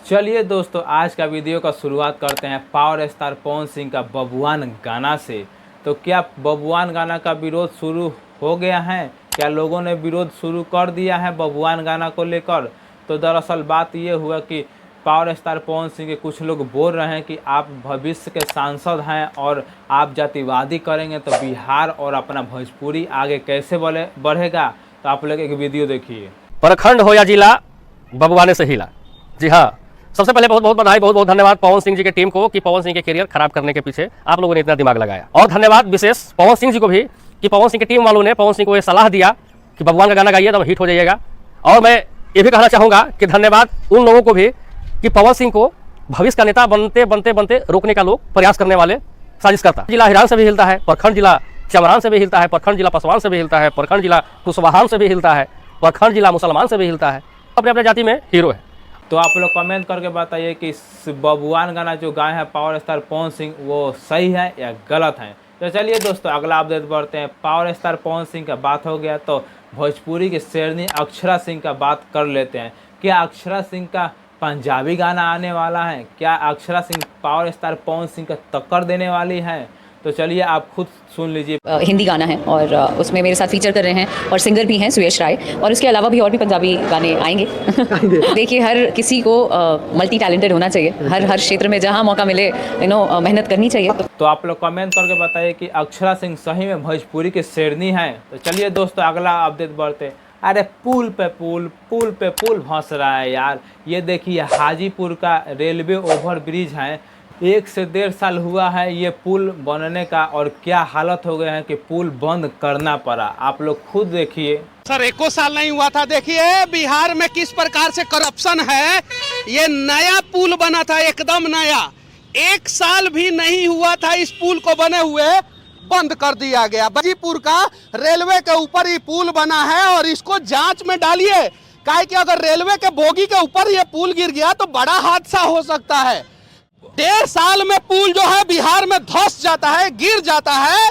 चलिए दोस्तों, आज का वीडियो का शुरुआत करते हैं पावर स्टार पवन सिंह का बबुआन गाना से। तो क्या बबुआन गाना का विरोध शुरू हो गया है? क्या लोगों ने विरोध शुरू कर दिया है बबुआन गाना को लेकर? तो दरअसल बात ये हुआ कि पावर स्टार पवन सिंह के कुछ लोग बोल रहे हैं कि आप भविष्य के सांसद हैं और आप जातिवादी करेंगे तो बिहार और अपना भोजपुरी आगे कैसे बढ़ेगा। तो आप लोग एक वीडियो देखिए। प्रखंड हो या जिला, बबुआने से हिला। जी हाँ, सबसे पहले बहुत बहुत बधाई, बहुत बहुत धन्यवाद पवन सिंह जी के टीम को कि पवन सिंह के करियर खराब करने के पीछे आप लोगों ने इतना दिमाग लगाया। और धन्यवाद विशेष पवन सिंह जी को भी कि पवन सिंह की टीम वालों ने पवन सिंह को ये सलाह दिया कि बबुआन का गाना गाइए तो हिट हो जाइएगा। और मैं ये भी कहना चाहूँगा कि धन्यवाद उन लोगों को भी कि पवन सिंह को भविष्य का नेता बनते बनते बनते रोकने का लोग प्रयास करने वाले साजिश करता। जिला हिरान से भी हिलता है, प्रखंड जिला चमरान से भी हिलता है, प्रखंड जिला पसवान से भी हिलता है, प्रखंड जिला कुशवाहान से भी हिलता है, प्रखंड जिला मुसलमान से भी हिलता है। अपने अपने जाति में हीरो है। तो आप लोग कमेंट करके बताइए कि बबुआन गाना जो गाए हैं पावर स्टार पवन सिंह वो सही है या गलत है। तो चलिए दोस्तों, अगला अपडेट बढ़ते हैं। पावर स्टार पवन सिंह का बात हो गया तो भोजपुरी की शेरनी अक्षरा सिंह का बात कर लेते हैं। क्या अक्षरा सिंह का पंजाबी गाना आने वाला है? क्या अक्षरा सिंह पावर स्टार पवन सिंह का टक्कर देने वाली है? तो चलिए आप खुद सुन लीजिए। हिंदी गाना है और उसमें मेरे साथ फीचर कर रहे हैं और सिंगर भी हैं सुयश राय, और उसके अलावा भी और भी पंजाबी गाने आएंगे। देखिए, हर किसी को मल्टी टैलेंटेड होना चाहिए, हर क्षेत्र में जहां मौका मिले मेहनत करनी चाहिए। तो आप लोग कमेंट करके बताइए कि अक्षरा सिंह सही में भोजपुरी की शेरनी है। तो चलिए दोस्तों, अगला अपडेट बढ़ते। अरे पुल पे पुल फंस रहा है यार। ये देखिए, हाजीपुर का रेलवे ओवर ब्रिज है, 1 से 1.5 साल हुआ है ये पुल बनने का, और क्या हालत हो गए हैं कि पुल बंद करना पड़ा। आप लोग खुद देखिए। सर 1 साल नहीं हुआ था। देखिए बिहार में किस प्रकार से करप्शन है। ये नया पुल बना था, एकदम नया, 1 साल भी नहीं हुआ था इस पुल को बने हुए, बंद कर दिया गया। हाजीपुर का रेलवे के ऊपर ये पुल बना है और इसको जांच में डालिए, काहे कि अगर रेलवे के बोगी के ऊपर ये पुल गिर गया तो बड़ा हादसा हो सकता है। 1.5 साल में पुल जो है बिहार में धंस जाता है, गिर जाता है,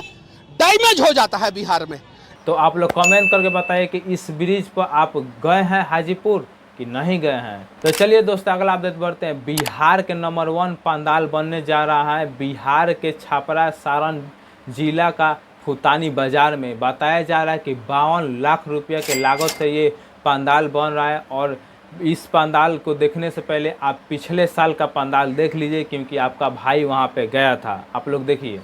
डैमेज हो जाता है बिहार में। तो आप लोग कमेंट करके बताइए कि इस ब्रिज पर आप गए हैं हाजीपुर कि नहीं गए हैं। तो चलिए दोस्तों, अगला अपडेट बढ़ते हैं। बिहार के नंबर 1 पंडाल बनने जा रहा है। बिहार के छपरा सारण जिला का फुतानी बाजार में बताया जा रहा है कि 52 लाख रुपये के लागत से ये पंडाल बन रहा है। और इस पंडाल को देखने से पहले आप पिछले साल का पंडाल देख लीजिए, क्योंकि आपका भाई वहां पे गया था। आप लोग देखिए।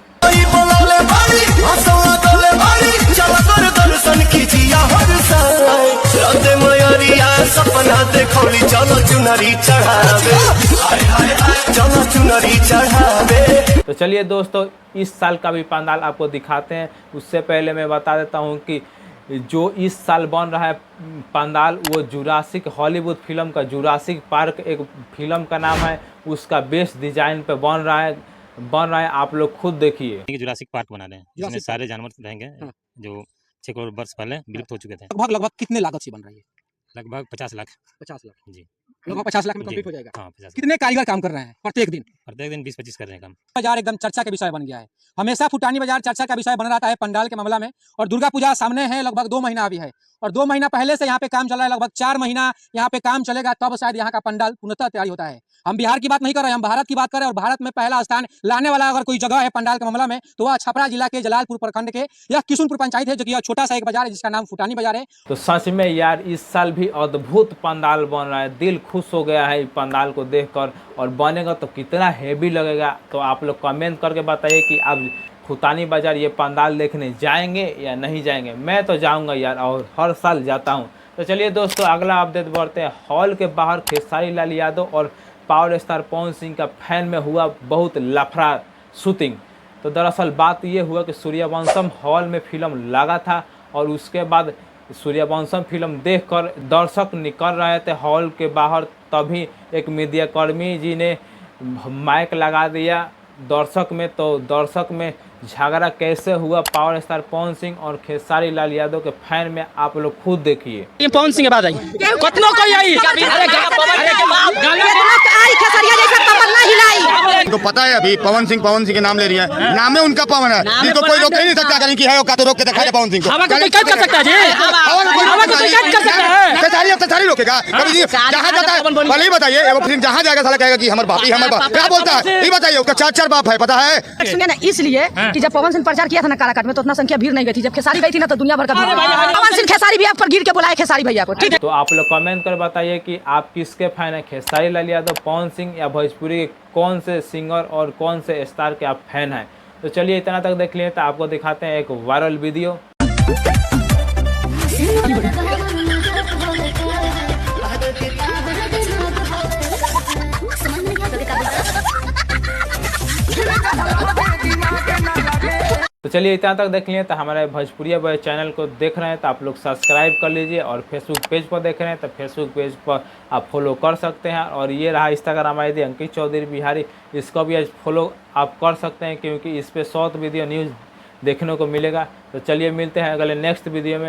तो चलिए दोस्तों, इस साल का भी पंडाल आपको दिखाते हैं। उससे पहले मैं बता देता हूं कि जो इस साल बन रहा है पंडाल वो जुरासिक, हॉलीवुड फिल्म का जुरासिक पार्क एक फिल्म का नाम है, उसका बेस डिजाइन पे बन रहा है। आप लोग खुद देखिए। जुरासिक पार्क बना रहे हैं, जिसमें सारे जानवर रहेंगे जो 6 करोड़ वर्ष पहले विलुप्त हो चुके थे। लगभग कितने लागत से बन रही है? लगभग 50 लाख। 50 लाख जी, लगभग 50 लाख में कंप्लीट हो जाएगा। हाँ, 50। कितने कारीगर काम कर रहे हैं प्रत्येक दिन? 20-25 कर रहे हैं काम। बाजार एकदम चर्चा के विषय बन गया है। हमेशा फुटानी बाजार चर्चा का विषय बन रहा है पंडाल के मामला में। और दुर्गा पूजा सामने है, लगभग 2 महीना अभी है, और 2 महीना पहले से यहाँ पे काम चल रहा है। लगभग 4 महीना यहाँ पे काम चलेगा, तब शायद यहाँ का पंडाल पूर्णतः तैयारी होता है। हम बिहार की बात नहीं कर रहे हैं, हम भारत की बात कर रहे हैं। और भारत में पहला स्थान लाने वाला अगर कोई जगह है पंडाल के मामला में तो वह छपरा जिला के जलालपुर प्रखंड के यह किशुनपुर पंचायत है, जो कि छोटा सा एक बाजार है जिसका नाम फुटानी बाजार है। तो सच में यार, इस साल भी अद्भुत पंडाल बन रहा है। दिल खुश हो गया है पंडाल को देखकर, और बनेगा तो कितना हेवी लगेगा। तो आप लोग कमेंट करके बताइए कि आप फुटानी बाजार ये पंडाल देखने जाएंगे या नहीं जाएंगे। मैं तो जाऊंगा यार, और हर साल जाता हूं। तो चलिए दोस्तों, अगला अपडेट बढ़ते हैं। हॉल के बाहर खेसारी लाल यादव और पावर स्टार पवन सिंह का फैन में हुआ बहुत लफड़ा शूटिंग। तो दरअसल बात ये हुआ कि सूर्यवंशम हॉल में फिल्म लगा था, और उसके बाद सूर्यवंशम फिल्म देखकर दर्शक निकल रहे थे हॉल के बाहर। तभी एक मीडियाकर्मी जी ने माइक लगा दिया दर्शक में। तो दर्शक में झगड़ा कैसे हुआ पावर स्टार पवन सिंह और खेसारी लाल यादव के फैन में, आप लोग खुद देखिए। पवन सिंह के बाद आई कतनो कोई आई, अरे इनको पता है अभी पवन सिंह के नाम ले रही है, नाम में उनका पवन है, इनको कोई रोक ही नहीं सकता। कहीं की है औकात तो रोक के दिखा दे पवन सिंह को। खेसारी रोकेगा कभी जी? जहाँ जाता है भले ही बताइए, जहाँ जाएगा साला कहेगा कि हमारे बाप ही हमारे बाप, क्या बोलता है ये बताइए? उसका 4 बाप है, पता है? सुनिए ना, इसलिए कि जब पवन सिंह प्रचार किया था ना काराकाट में तो उतना संख्या भीड़ नहीं गई थी। जब खेसारी गई थी ना तो दुनिया भर का भीड़। पवन सिंह खेसारी भैया पर गिर के बुलाए खेसारी भैया को, ठीक है? तो आप लोग कमेंट कर बताइए कि आप किसके फैन है, खेसारी लाल यादव, पवन सिंह या भोजपुरी के कौन से सिंगर और कौन से स्टार के आप फैन हैं। तो चलिए इतना तक देख लिए, तो आपको दिखाते हैं एक वायरल वीडियो। तो चलिए इतना तक देख लिए, तो हमारे भोजपुरिया बॉय चैनल को देख रहे हैं तो आप लोग सब्सक्राइब कर लीजिए, और फेसबुक पेज पर देख रहे हैं तो फेसबुक पेज पर आप फॉलो कर सकते हैं। और ये रहा इंस्टाग्राम ID अंकित चौधरी बिहारी, इसको भी आज फॉलो आप कर सकते हैं क्योंकि इस पर शॉर्ट वीडियो न्यूज़ देखने को मिलेगा। तो चलिए मिलते हैं अगले नेक्स्ट वीडियो में।